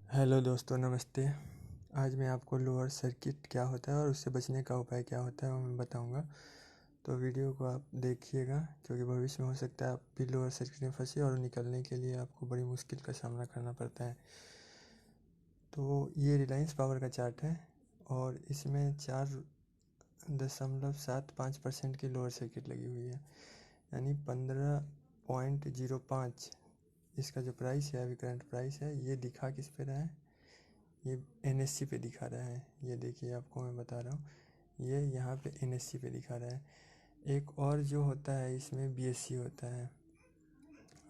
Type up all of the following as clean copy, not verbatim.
Hello दोस्तों, नमस्ते। आज मैं आपको लोअर सर्किट क्या होता है और उससे बचने का उपाय क्या होता है वो मैं बताऊंगा। तो वीडियो को आप देखिएगा, क्योंकि भविष्य में हो सकता है आप भी लोअर सर्किट में फंसे और निकलने के लिए आपको बड़ी मुश्किल का सामना करना पड़ता है। तो ये रिलायंस पावर का चार्ट है और इसमें 4.75% की लोअर सर्किट लगी हुई है, यानी 15.05। इसका जो प्राइस है, अभी करंट प्राइस है, ये दिखा किस पे रहा है, ये एनएससी पे दिखा रहा है। ये देखिए, आपको मैं बता रहा हूँ, ये यहाँ पे एनएससी पे दिखा रहा है। एक और जो होता है इसमें बीएससी होता है।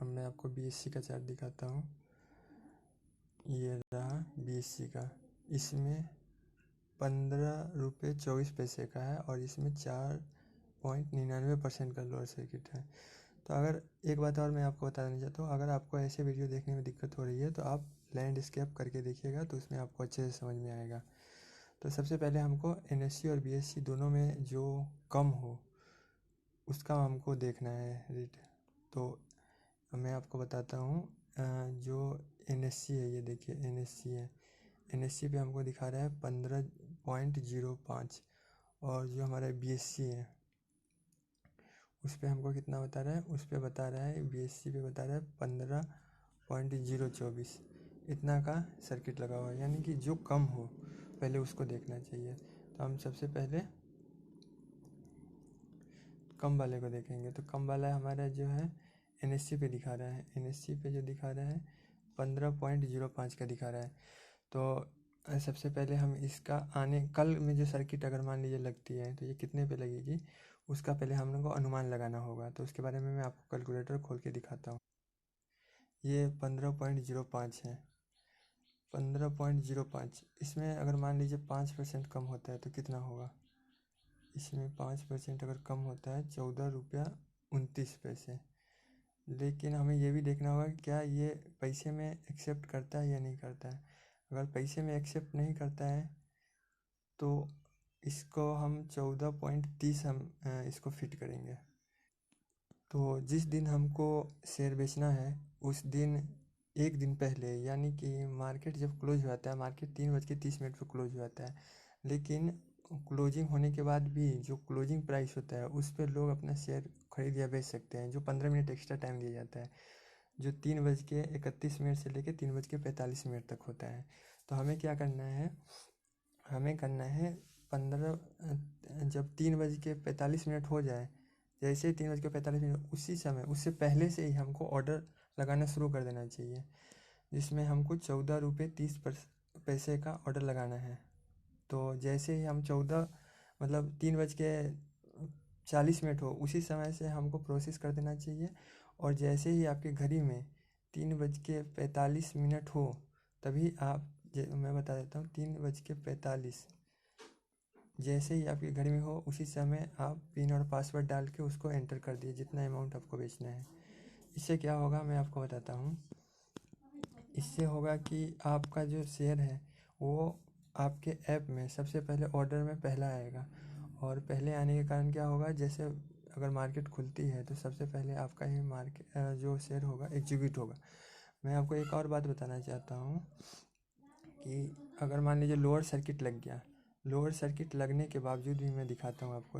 अब मैं आपको बीएससी का चार्ट दिखाता हूँ। ये रहा बीएससी का, इसमें 15 रुपये 24 पैसे का है और इसमें 4.99% का लोअर सर्किट है। तो अगर एक बात और मैं आपको बता देना चाहता हूँ, अगर आपको ऐसे वीडियो देखने में दिक्कत हो रही है तो आप लैंडस्केप करके देखिएगा, तो उसमें आपको अच्छे से समझ में आएगा। तो सबसे पहले हमको एनएससी और बीएससी दोनों में जो कम हो उसका हमको देखना है रेट। तो मैं आपको बताता हूँ, जो एनएससी है, ये देखिए एनएससी है। एनएससी पे हमको दिखा रहा है 15.05, और जो हमारा बीएससी है उस पर हमको कितना बता रहा है, उस पर बता रहा है, बीएससी पे बता रहा है 15.024। इतना का सर्किट लगा हुआ है, यानी कि जो कम हो पहले उसको देखना चाहिए। तो हम सबसे पहले कम वाले को देखेंगे। तो कम वाला हमारा जो है एनएससी पे दिखा रहा है, एनएससी पे जो दिखा रहा है 15.05 का दिखा रहा है। तो सबसे पहले हम इसका आने कल में जो सर्किट अगर मान लीजिए लगती है तो ये कितने पे लगेगी, उसका पहले हम लोग को अनुमान लगाना होगा। तो उसके बारे में मैं आपको कैलकुलेटर खोल के दिखाता हूँ। ये 15.05 है, 15.05। इसमें अगर मान लीजिए 5% कम होता है तो कितना होगा, इसमें 5% अगर कम होता है 14 रुपया 29 पैसे। लेकिन हमें ये भी देखना होगा कि क्या ये पैसे में एक्सेप्ट करता है या नहीं करता है। अगर पैसे में एक्सेप्ट नहीं करता है तो इसको हम 14.30 हम इसको फिट करेंगे। तो जिस दिन हमको शेयर बेचना है उस दिन एक दिन पहले, यानी कि मार्केट जब क्लोज हो जाता है, मार्केट 3:30 पर क्लोज हो जाता है, लेकिन क्लोजिंग होने के बाद भी जो क्लोजिंग प्राइस होता है उस पर लोग अपना शेयर खरीद या बेच सकते हैं, जो 15 मिनट एक्स्ट्रा टाइम दिया जाता है, जो 3:31 से लेकर 3:45 तक होता है। तो हमें क्या करना है, हमें करना है जब 3:45 हो जाए, जैसे ही 3:45 उसी समय, उससे पहले से ही हमको ऑर्डर लगाना शुरू कर देना चाहिए, जिसमें हमको 14 रुपये 30 पैसे का ऑर्डर लगाना है। तो जैसे ही हम 14 मतलब 3:40 हो उसी समय से हमको प्रोसेस कर देना चाहिए। और जैसे ही आपके घड़ी में 3:45 हो, तभी आप मैं बता देता हूँ, 3:45 जैसे ही आपके घड़ी में हो उसी समय आप पिन और पासवर्ड डाल के उसको एंटर कर दिए, जितना अमाउंट आपको बेचना है। इससे क्या होगा मैं आपको बताता हूँ। इससे होगा कि आपका जो शेयर है वो आपके ऐप में सबसे पहले ऑर्डर में पहला आएगा, और पहले आने के कारण क्या होगा, जैसे अगर मार्केट खुलती है तो सबसे पहले आपका ही मार्केट जो शेयर होगा एग्जीक्यूट होगा। मैं आपको एक और बात बताना चाहता हूँ कि अगर मान लीजिए लोअर सर्किट लग गया, लोअर सर्किट लगने के बावजूद भी मैं दिखाता हूँ आपको,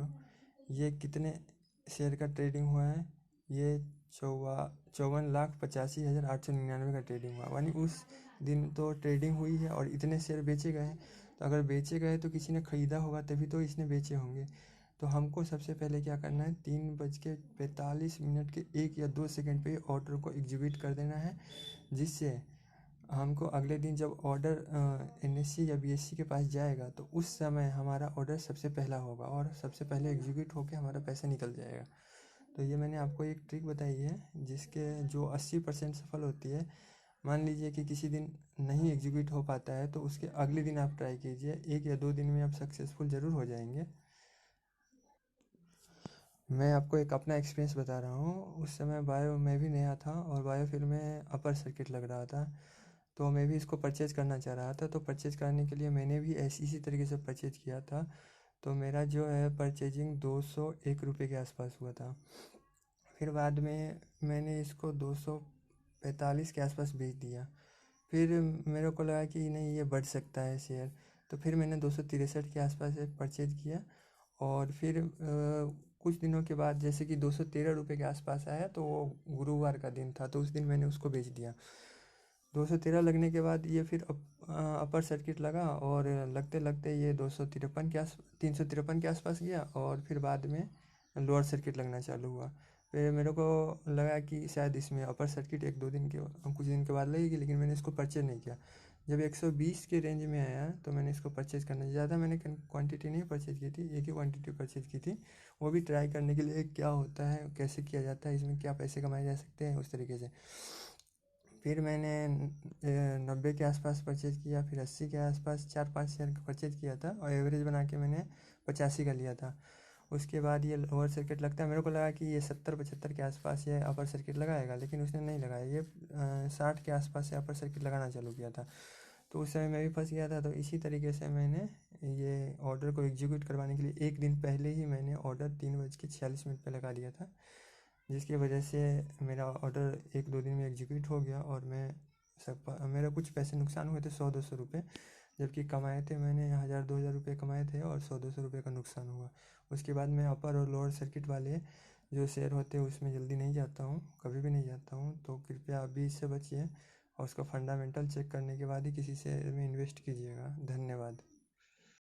ये कितने शेयर का ट्रेडिंग हुआ है। ये 54,85,899 का ट्रेडिंग हुआ, यानी उस दिन तो ट्रेडिंग हुई है और इतने शेयर बेचे गए हैं। तो अगर बेचे गए तो किसी ने ख़रीदा होगा, तभी तो इसने बेचे होंगे। तो हमको सबसे पहले क्या करना है, 3:45 के 1 या 2 सेकंड पे ऑर्डर को एग्जीक्यूट कर देना है, जिससे हमको अगले दिन जब ऑर्डर एनएससी या बीएससी के पास जाएगा तो उस समय हमारा ऑर्डर सबसे पहला होगा और सबसे पहले एग्जीक्यूट होकर हमारा पैसा निकल जाएगा। तो ये मैंने आपको एक ट्रिक बताई है, जिसके जो 80% सफल होती है। मान लीजिए कि किसी दिन नहीं एग्जीक्यूट हो पाता है तो उसके अगले दिन आप ट्राई कीजिए, 1 या 2 दिन में आप सक्सेसफुल ज़रूर हो जाएंगे। मैं आपको एक अपना एक्सपीरियंस बता रहा हूँ। उस समय बायो में भी नया था और बायोफिल में अपर सर्किट लग रहा था, तो मैं भी इसको परचेज़ करना चाह रहा था। तो परचेज़ करने के लिए मैंने भी इसी तरीके से परचेज़ किया था। तो मेरा जो है परचेजिंग 201 रुपये के आसपास हुआ था। फिर बाद में मैंने इसको 245 के आसपास बेच दिया। फिर मेरे को लगा कि नहीं, ये बढ़ सकता है शेयर, तो फिर मैंने 263 के आसपास से परचेज किया। और फिर कुछ दिनों के बाद जैसे कि 213 रुपये के आसपास आया, तो वो गुरुवार का दिन था, तो उस दिन मैंने उसको बेच दिया। 213 लगने के बाद ये फिर अपर सर्किट लगा, और लगते लगते ये 353 के आसपास गया, और फिर बाद में लोअर सर्किट लगना चालू हुआ। फिर मेरे को लगा कि शायद इसमें अपर सर्किट कुछ दिन के बाद लगेगी, लेकिन मैंने इसको परचेज नहीं किया। जब 120 के रेंज में आया तो मैंने इसको परचेज करना, ज़्यादा मैंने क्वांटिटी नहीं परचेज की थी, एक ही क्वांटिटी परचेज की थी, वो भी ट्राई करने के लिए क्या होता है, कैसे किया जाता है, इसमें क्या पैसे कमाए जा सकते हैं, उस तरीके से। फिर मैंने 90 के आसपास परचेज किया, फिर 80 के आसपास 4-5 शेयर का परचेज किया था, और एवरेज बना के मैंने 85 का लिया था। उसके बाद ये लोअर सर्किट लगता है, मेरे को लगा कि ये 70-75 के आसपास ये अपर सर्किट लगाएगा, लेकिन उसने नहीं लगाया, ये 60 के आसपास से अपर सर्किट लगाना चालू किया था। तो उस समय मैं भी फंस गया था। तो इसी तरीके से मैंने ये ऑर्डर को एग्जीक्यूट करवाने के लिए एक दिन पहले ही मैंने ऑर्डर 3:46 पर लगा दिया था, जिसकी वजह से मेरा ऑर्डर 1-2 दिन में एग्जीक्यूट हो गया, और मेरा कुछ पैसे नुकसान हुए थे, 100-200 रुपये, जबकि कमाए थे मैंने 1000-2000 रुपये कमाए थे, और 100-200 रुपये का नुकसान हुआ। उसके बाद मैं अपर और लोअर सर्किट वाले जो शेयर होते हैं उसमें जल्दी नहीं जाता हूँ, कभी भी नहीं जाता हूँ। तो कृपया अभी इससे बचिए, और उसका फंडामेंटल चेक करने के बाद ही किसी शेयर में इन्वेस्ट कीजिएगा। धन्यवाद।